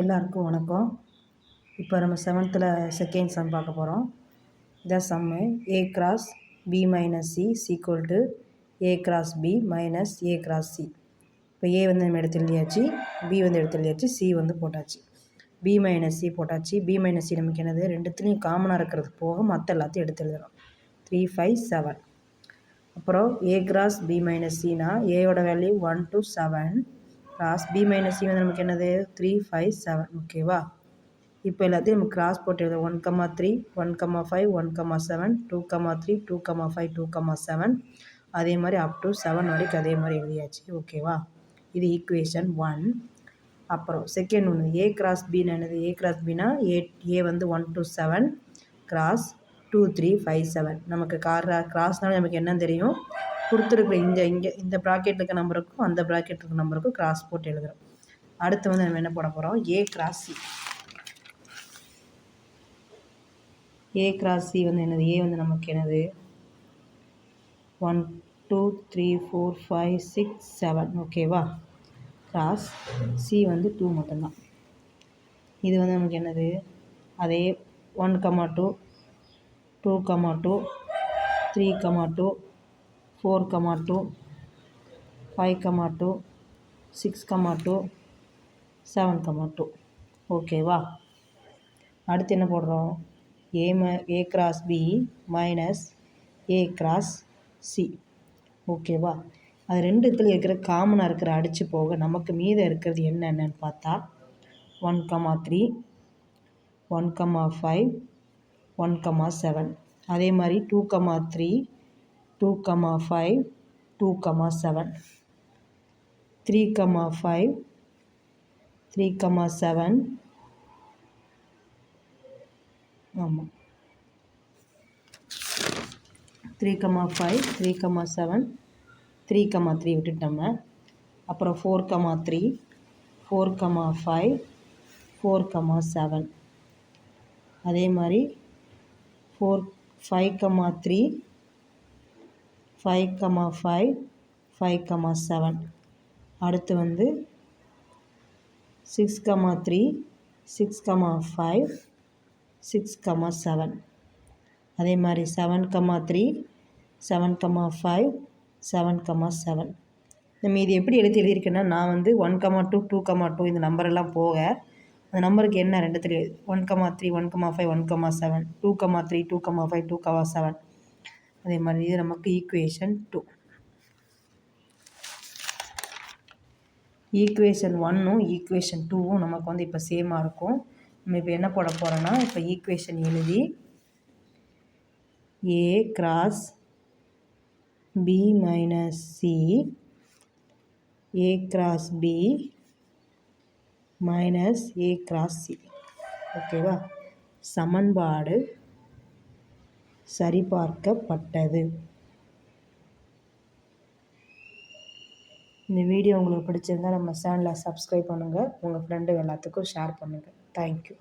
எல்லாருக்கும் வணக்கம். இப்போ நம்ம 7th செகண்ட் சம் பார்க்க போகிறோம். இதான் சம்மு. A cross B minus C is equal to A cross B minus A cross C. இப்போ A வந்து நம்ம எடுத்து எழுதியாச்சு, B வந்து எடுத்து எழுதியாச்சு, C வந்து போட்டாச்சு. B minus C போட்டாச்சு. B minus C நமக்கு என்னது, ரெண்டுத்துலேயும் காமனாக இருக்கிறது போக மற்ற எல்லாத்தையும் எடுத்து எழுதுகிறோம். 3, 5, 7. அப்புறம் A cross B minus Cனா Aயோட value 1 to 7 cross B minus C வந்து நமக்கு என்னது 3, 5, 7. ஓகேவா? இப்போ எல்லாத்தையும் நம்ம கிராஸ் போட்டு எழுத 1,3, 1,5, 1,7, 2,3, 2,5, 2,7. அதே மாதிரி அப் டு 7 வரைக்கும் அதே மாதிரி எழுதியாச்சு. ஓகேவா? இது ஈக்குவேஷன் 1. அப்புறம் செகண்ட் ஒன்று A கிராஸ் பின்னு என்னது, A கிராஸ் பின்னா A வந்து 1 to 7 கிராஸ் 2, 3, 5, 7. நமக்கு கிராஸ்னால நமக்கு என்ன தெரியும், கொடுத்துருக்குற இந்த ப்ராக்கெட் இருக்க நம்பருக்கும் அந்த ப்ராக்கெட் இருக்க நம்பருக்கும் கிராஸ் போட்டு எழுதுகிறோம். அடுத்து வந்து நம்ம என்ன போட போகிறோம், A cross C. A cross C வந்து என்னது, A வந்து நமக்கு என்னது 1, 2, 3, 4, 5, 6, 7. ஓகேவா? கிராஸ் C வந்து 2 மட்டும்தான். இது வந்து நமக்கு என்னது, அதே 1,2, 2,2, 3,2, 4,2, 5,2, 6,2, 7,2. ஓகேவா? அடுத்து என்ன போடுறோம், A cross B minus A cross C. ஓகேவா? அது ரெண்டுத்துல இருக்கிற காமனாக இருக்கிற அடித்து போக நமக்கு மீதம் இருக்கிறது என்னென்னு பார்த்தா 1,3, 1,5, 1,7. அதே மாதிரி 2,3, 2,5, 2,7, 3,5, 3,7. ஆமாம், 3,5, 3,7, 3,3 விட்டுட்டோம்னா அப்புறம் 4,3, 4,5, 4,7. அதே மாதிரி 5,3, 5,5, 5,7. அடுத்து வந்து 6,3, 6,5, 6,7. அதே மாதிரி 7,3, 7,5, 7,7. நம்ம இது எப்படி எழுதியிருக்கேன்னா, நான் வந்து 1,2, 2,2 இந்த நம்பரெல்லாம் போக அந்த நம்பருக்கு என்ன ரெண்டுத்துலேயும் 1,3, 1,5, 1,7, 2,3, 2,5, 2,7. அதே மாதிரி இது நமக்கு ஈக்குவேஷன் 2. ஈக்குவேஷன் 1ம் ஈக்குவேஷன் 2வும் நமக்கு வந்து இப்போ சேமாக இருக்கும். நம்ம இப்போ என்ன போட போகிறோன்னா, இப்போ ஈக்குவேஷன் எழுதி A cross B minus C, A cross B minus A cross C. ஓகேவா? சமன்பாடு சரிபார்க்கப்பட்டது. இந்த வீடியோ உங்களுக்கு பிடிச்சிருந்தால் நம்ம சேனலை சப்ஸ்கிரைப் பண்ணுங்கள், உங்கள் ஃப்ரெண்டு எல்லாத்துக்கும் ஷேர் பண்ணுங்கள். தேங்க்யூ.